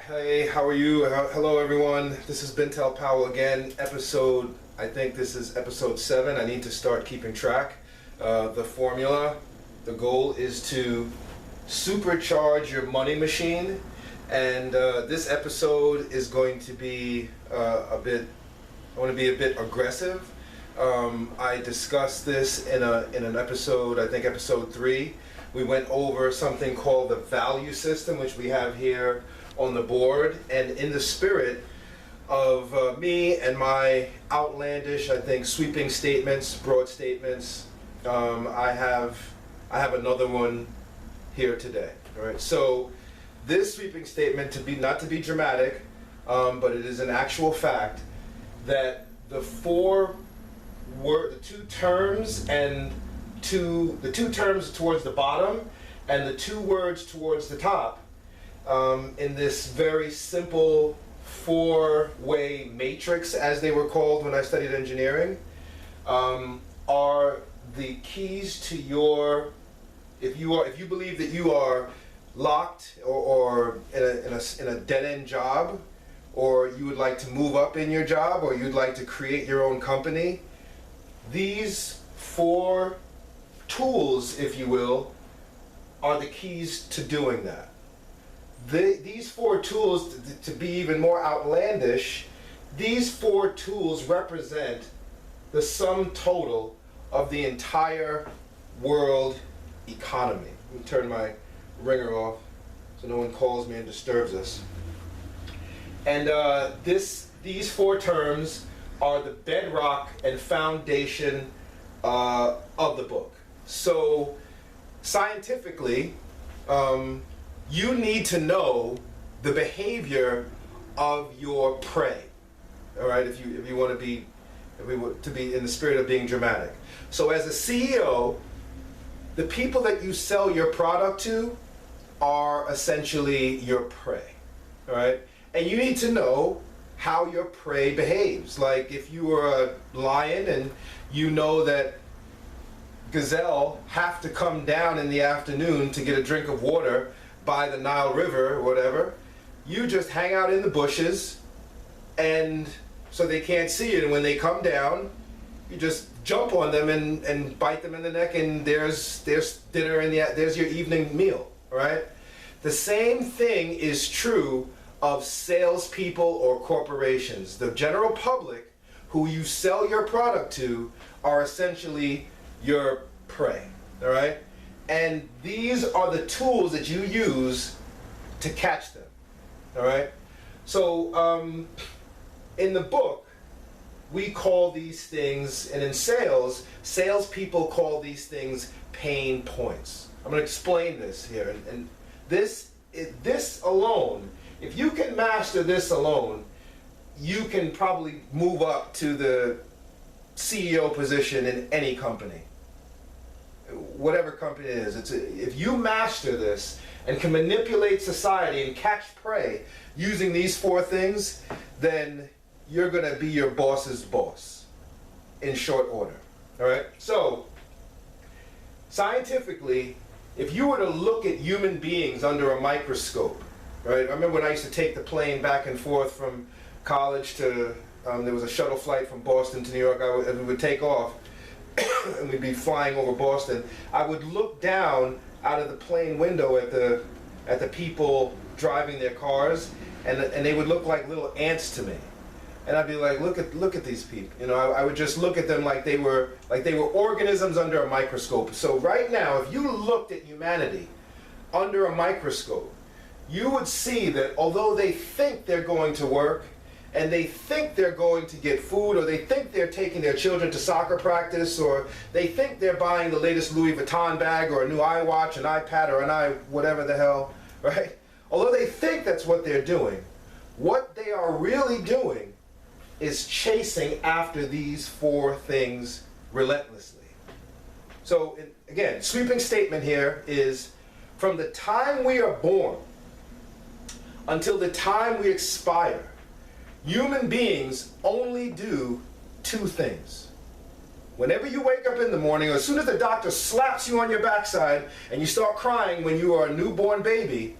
Hey, how are you? Hello, everyone. This is Powell again. I think this is episode 7. I need to start keeping track. The formula, the goal is to supercharge your money machine. And this episode is going to be I want to be a bit aggressive. I discussed this in an episode, I think episode 3. We went over something called the value system, which we have here on the board, and in the spirit of me and my outlandish, I think, sweeping statements, broad statements, I have another one here today. All right. So this sweeping statement, not to be dramatic, but it is an actual fact that the two terms towards the bottom and the 2 words towards the top, in this very simple 4-way matrix, as they were called when I studied engineering, are the keys to your, if you believe that you are locked or in a dead-end job, or you would like to move up in your job, or you'd like to create your own company, these 4 tools, if you will, are the keys to doing that. These 4 tools, to be even more outlandish, these 4 tools represent the sum total of the entire world economy. Let me turn my ringer off so no one calls me and disturbs us. And these 4 terms are the bedrock and foundation of the book. So scientifically, you need to know the behavior of your prey. All right, if you want to be in the spirit of being dramatic. So as a CEO, the people that you sell your product to are essentially your prey. All right, and you need to know how your prey behaves. Like if you are a lion and you know that gazelle have to come down in the afternoon to get a drink of water by the Nile River or whatever, you just hang out in the bushes, and so they can't see it, and when they come down, you just jump on them and bite them in the neck, and there's dinner, and there's your evening meal. All right? The same thing is true of salespeople or corporations. The general public who you sell your product to are essentially your prey. All right? And these are the tools that you use to catch them. All right? So in the book, we call these things, and in salespeople call these things pain points. I'm going to explain this here. And this alone, if you can master this alone, you can probably move up to the CEO position in any company. Whatever company it is, if you master this and can manipulate society and catch prey using these 4 things, then you're going to be your boss's boss in short order. All right? So, scientifically, if you were to look at human beings under a microscope, right? I remember when I used to take the plane back and forth from college to, there was a shuttle flight from Boston to New York, and we would take off, and we'd be flying over Boston. I would look down out of the plane window at the people driving their cars, and they would look like little ants to me. And I'd be like, look at these people. You know, I would just look at them like they were organisms under a microscope. So right now, if you looked at humanity under a microscope, you would see that although they think they're going to work, and they think they're going to get food, or they think they're taking their children to soccer practice, or they think they're buying the latest Louis Vuitton bag, or a new iWatch, an iPad, or whatever the hell, right? Although they think that's what they're doing, what they are really doing is chasing after these 4 things relentlessly. So again, sweeping statement here is, from the time we are born until the time we expire, human beings only do 2 things. Whenever you wake up in the morning, or as soon as the doctor slaps you on your backside and you start crying when you are a newborn baby,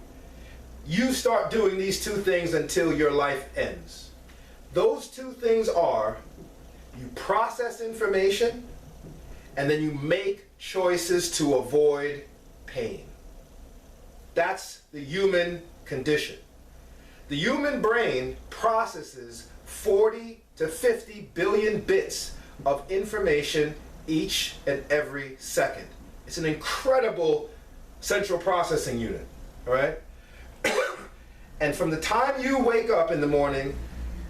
you start doing these two things until your life ends. Those two things are, you process information, and then you make choices to avoid pain. That's the human condition. The human brain processes 40 to 50 billion bits of information each and every second. It's an incredible central processing unit, all right? And from the time you wake up in the morning,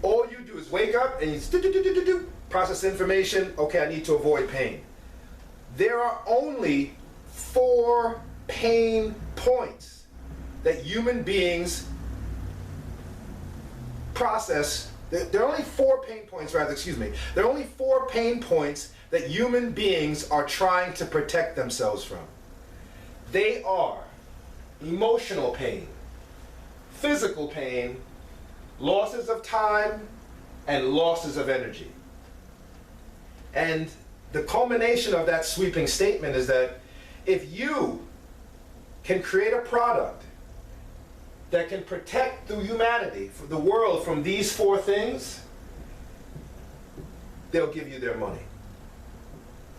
all you do is wake up and you process information. Okay, I need to avoid pain. There are only 4 pain points that human beings process. There are only 4 pain points, rather, excuse me. There are only 4 pain points that human beings are trying to protect themselves from. They are emotional pain, physical pain, losses of time, and losses of energy. And the culmination of that sweeping statement is that if you can create a product that can protect the humanity, for the world, from these 4 things, they'll give you their money.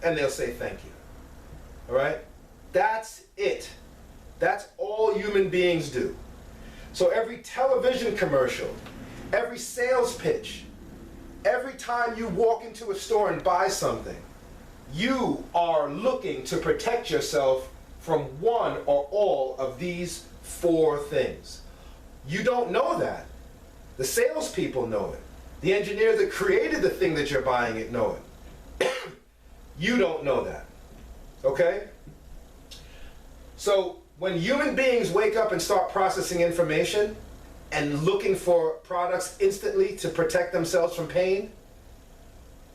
And they'll say thank you. All right? That's it. That's all human beings do. So every television commercial, every sales pitch, every time you walk into a store and buy something, you are looking to protect yourself from one or all of these 4 things. You don't know that. The salespeople know it. The engineer that created the thing that you're buying it know it. You don't know that. Okay? So when human beings wake up and start processing information and looking for products instantly to protect themselves from pain,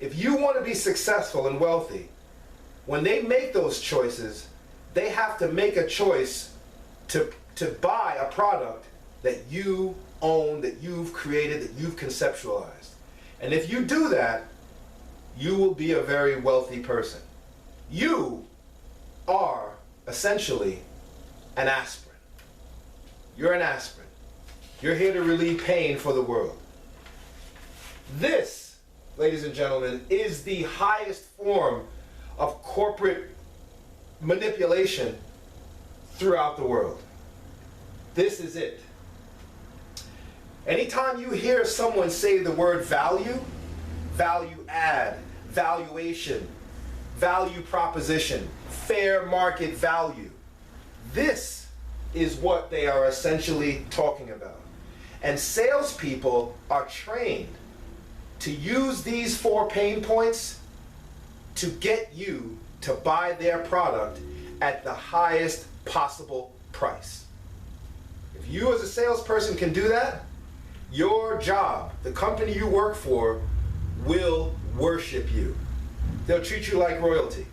if you want to be successful and wealthy, when they make those choices, they have to make a choice to buy a product that you own, that you've created, that you've conceptualized. And if you do that, you will be a very wealthy person. You are essentially an aspirin. You're an aspirin. You're here to relieve pain for the world. This, ladies and gentlemen, is the highest form of corporate manipulation throughout the world. This is it. Anytime you hear someone say the word value, value add, valuation, value proposition, fair market value, this is what they are essentially talking about. And salespeople are trained to use these 4 pain points to get you to buy their product at the highest possible price. If you as a salesperson can do that, your job, the company you work for, will worship you. They'll treat you like royalty.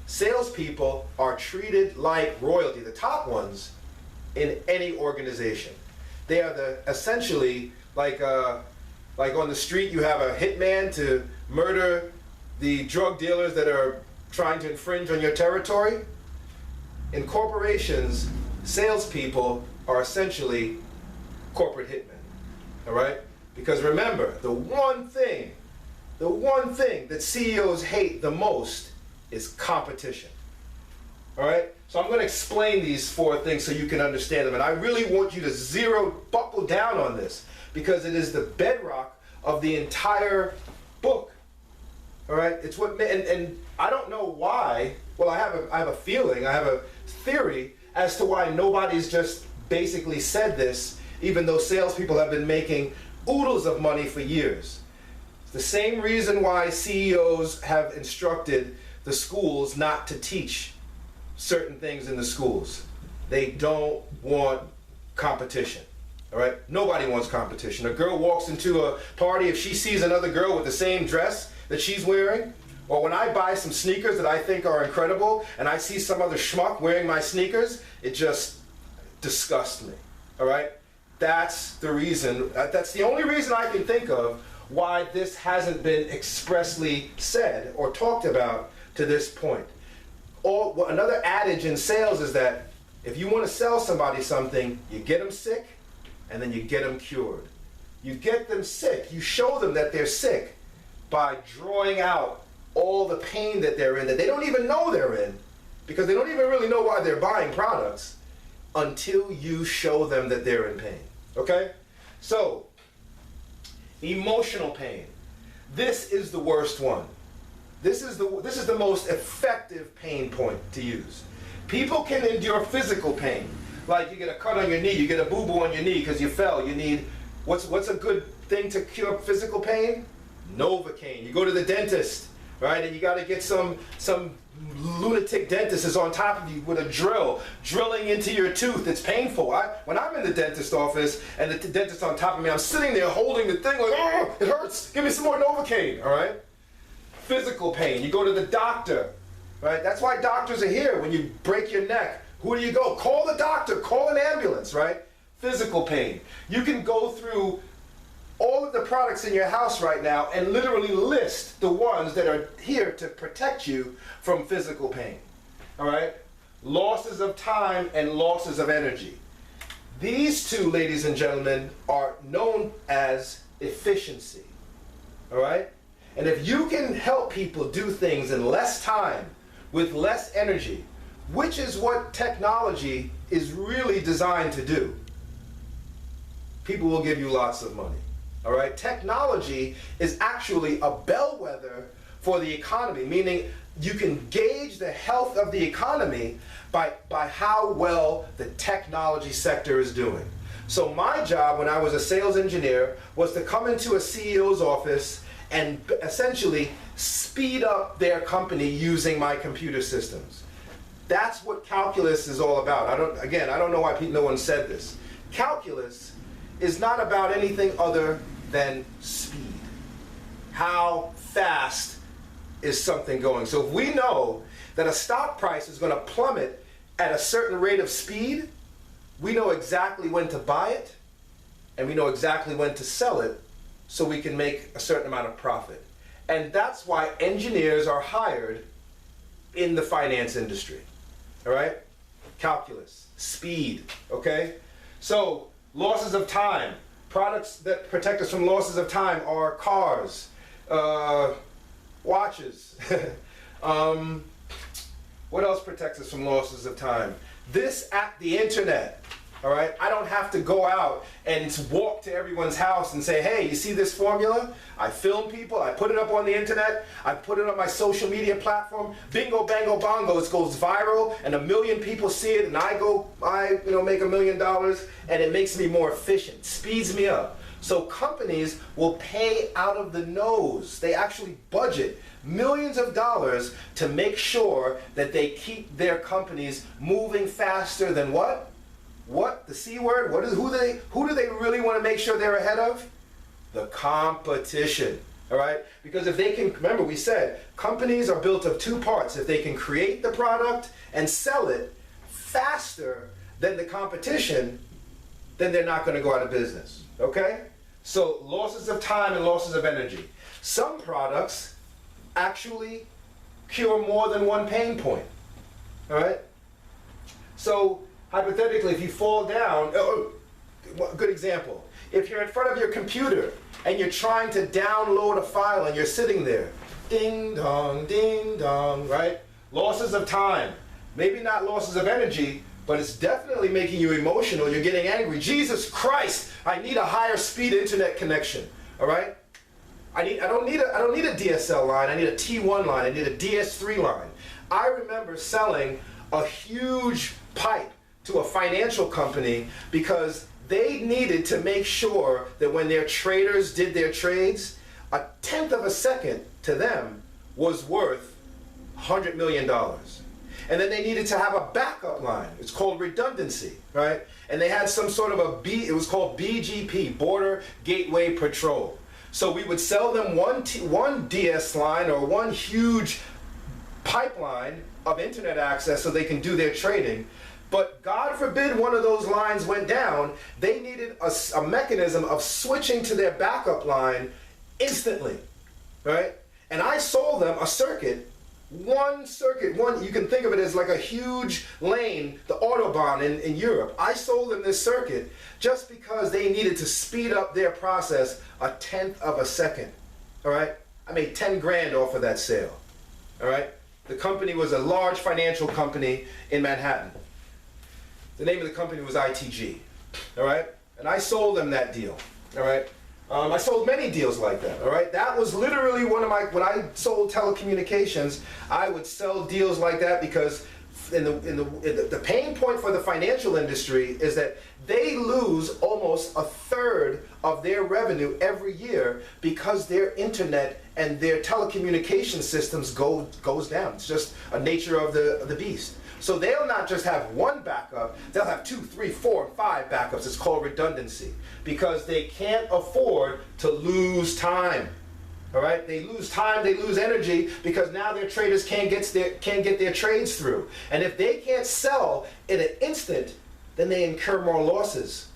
Salespeople are treated like royalty, the top ones in any organization. They are essentially like on the street you have a hitman to murder the drug dealers that are trying to infringe on your territory. In corporations, salespeople are essentially corporate hitmen. All right? Because remember, the one thing that CEOs hate the most is competition. All right? So I'm going to explain these 4 things so you can understand them. And I really want you to buckle down on this, because it is the bedrock of the entire book. All right? It's what, and I don't know why. Well, I have a feeling, I have a theory as to why nobody's just basically said this, even though salespeople have been making oodles of money for years. It's the same reason why CEOs have instructed the schools not to teach certain things in the schools. They don't want competition. All right? Nobody wants competition. A girl walks into a party, if she sees another girl with the same dress that she's wearing, or when I buy some sneakers that I think are incredible and I see some other schmuck wearing my sneakers, it just disgusts me. All right? That's the reason, that's the only reason I can think of why this hasn't been expressly said or talked about to this point. Another adage in sales is that if you want to sell somebody something, you get them sick and then you get them cured. You get them sick. You show them that they're sick by drawing out all the pain that they're in, that they don't even know they're in, because they don't even really know why they're buying products until you show them that they're in pain. Okay? So, emotional pain. This is the worst one. This is the most effective pain point to use. People can endure physical pain. Like you get a cut on your knee, you get a boo-boo on your knee because you fell. You need, what's a good thing to cure physical pain? Novocaine. You go to the dentist, right? And you got to get some lunatic dentist is on top of you with a drill, drilling into your tooth. It's painful. When I'm in the dentist office and the dentist on top of me, I'm sitting there holding the thing like, oh, it hurts. Give me some more Novocaine, all right? Physical pain. You go to the doctor, right? That's why doctors are here. When you break your neck, who do you go? Call the doctor. Call an ambulance, right? Physical pain. You can go through all of the products in your house right now and literally list the ones that are here to protect you from physical pain. All right? Losses of time and losses of energy. These two, ladies and gentlemen, are known as efficiency. All right? And if you can help people do things in less time with less energy, which is what technology is really designed to do, people will give you lots of money. All right? Technology is actually a bellwether for the economy, meaning you can gauge the health of the economy by how well the technology sector is doing. So my job when I was a sales engineer was to come into a CEO's office and essentially speed up their company using my computer systems. That's what calculus is all about. I don't know why no one said this. Calculus is not about anything other than speed. How fast is something going? So if we know that a stock price is going to plummet at a certain rate of speed, we know exactly when to buy it, and we know exactly when to sell it, so we can make a certain amount of profit. And that's why engineers are hired in the finance industry. All right? Calculus, speed, okay? So, losses of time. Products that protect us from losses of time are cars, watches. What else protects us from losses of time? The internet. All right, I don't have to go out and walk to everyone's house and say, hey, you see this formula? I film people, I put it up on the internet, I put it on my social media platform, bingo, bango, bongo, it goes viral, and 1 million people see it, and I make $1 million, and it makes me more efficient, speeds me up. So companies will pay out of the nose. They actually budget millions of dollars to make sure that they keep their companies moving faster than what? What? The C word? Who do they really want to make sure they're ahead of? The competition. All right? Because if they can, remember we said, companies are built of two parts. If they can create the product and sell it faster than the competition, then they're not going to go out of business. Okay? So losses of time and losses of energy. Some products actually cure more than one pain point. All right? So hypothetically, if you fall down, good example. If you're in front of your computer and you're trying to download a file and you're sitting there, ding dong, right? Losses of time. Maybe not losses of energy, but it's definitely making you emotional. You're getting angry. Jesus Christ, I need a higher speed internet connection. All right? I don't need a DSL line. I need a T1 line. I need a DS3 line. I remember selling a huge pipe to a financial company because they needed to make sure that when their traders did their trades, 1/10 of a second to them was worth $100 million. And then they needed to have a backup line. It's called redundancy, right? And they had some sort of it was called BGP, Border Gateway Patrol. So we would sell them one DS line or one huge pipeline of internet access so they can do their trading. But God forbid one of those lines went down, they needed a mechanism of switching to their backup line instantly, right? And I sold them a circuit one circuit, you can think of it as like a huge lane, the Autobahn in Europe. I sold them this circuit just because they needed to speed up their process 1/10 of a second, all right? I made 10 grand off of that sale, all right? The company was a large financial company in Manhattan. The name of the company was ITG, all right? And I sold them that deal, all right? I sold many deals like that, all right? That was literally one of when I sold telecommunications, I would sell deals like that because the pain point for the financial industry is that they lose almost 1/3 of their revenue every year because their internet and their telecommunication systems goes down. It's just a nature of the beast. So they'll not just have one backup, they'll have 2, 3, 4, 5 backups. It's called redundancy because they can't afford to lose time. All right, they lose time, they lose energy because now their traders can't get their trades through. And if they can't sell in an instant, then they incur more losses.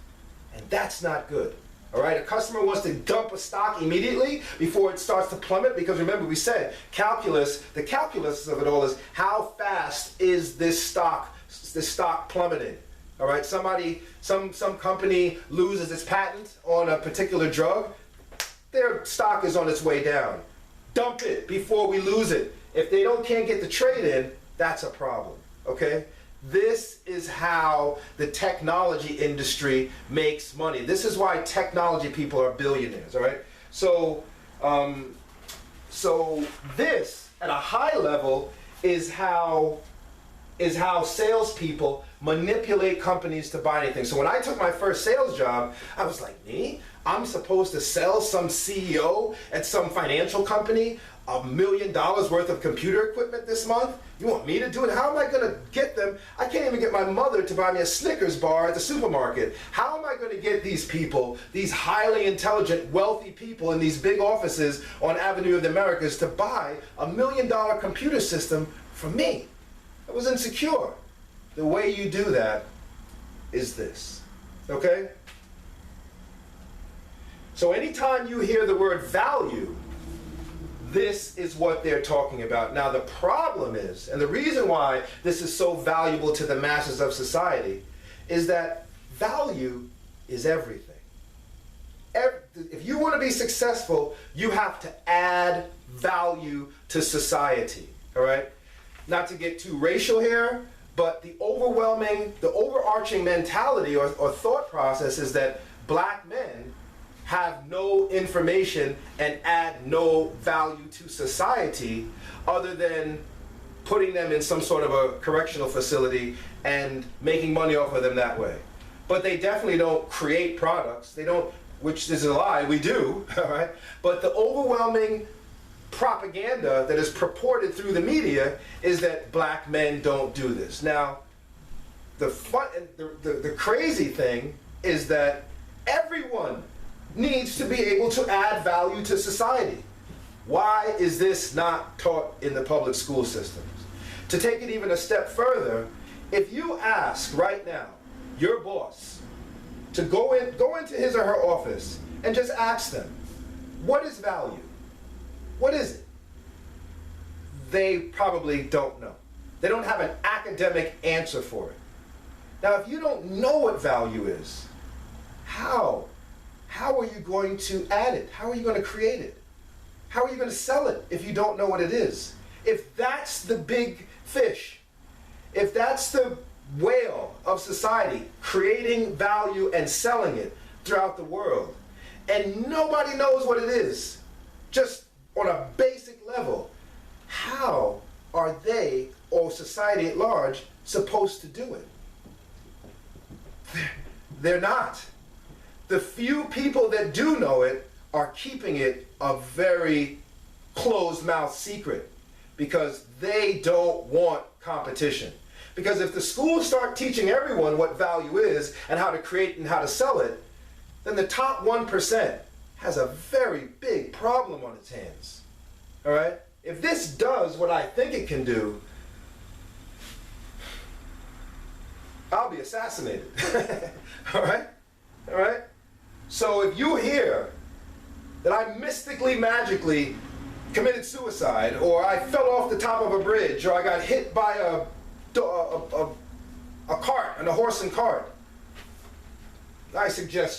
And that's not good. All right, a customer wants to dump a stock immediately before it starts to plummet because remember we said the calculus of it all is how fast is this stock plummeting. All right, some company loses its patent on a particular drug, their stock is on its way down. Dump it before we lose it. If they can't get the trade in, that's a problem, okay? This is how the technology industry makes money. This is why technology people are billionaires, all right? So this, at a high level, is how salespeople manipulate companies to buy anything. So when I took my first sales job, I was like, me? I'm supposed to sell some CEO at some financial company $1 million worth of computer equipment this month? You want me to do it? How am I going to get them? I can't even get my mother to buy me a Snickers bar at the supermarket. How am I going to get these people, these highly intelligent, wealthy people in these big offices on Avenue of the Americas to buy $1 million computer system from me? I was insecure. The way you do that is this, okay? So anytime you hear the word value, this is what they're talking about. Now the problem is, and the reason why this is so valuable to the masses of society, is that value is everything. If you want to be successful, you have to add value to society, all right? Not to get too racial here, but the overarching mentality or thought process is that black men have no information and add no value to society other than putting them in some sort of a correctional facility and making money off of them that way. But they definitely don't create products. They don't, which is a lie, we do, all right? But the overwhelming propaganda that is purported through the media is that black men don't do this. Now, the crazy thing is that everyone needs to be able to add value to society. Why is this not taught in the public school systems? To take it even a step further, if you ask right now your boss to go into his or her office and just ask them, what is value? What is it? They probably don't know. They don't have an academic answer for it. Now, if you don't know what value is, how are you going to add it? How are you going to create it? How are you going to sell it if you don't know what it is? If that's the big fish, if that's the whale of society, creating value and selling it throughout the world, and nobody knows what it is, just on a basic level, how are they, or society at large, supposed to do it? They're not. The few people that do know it are keeping it a very closed-mouth secret because they don't want competition. Because if the schools start teaching everyone what value is and how to create and how to sell it, then the top 1% has a very big problem on its hands. All right? If this does what I think it can do, I'll be assassinated. All right? All right? So if you hear that I mystically, magically committed suicide, or I fell off the top of a bridge, or I got hit by a cart, and a horse and cart, I suggest you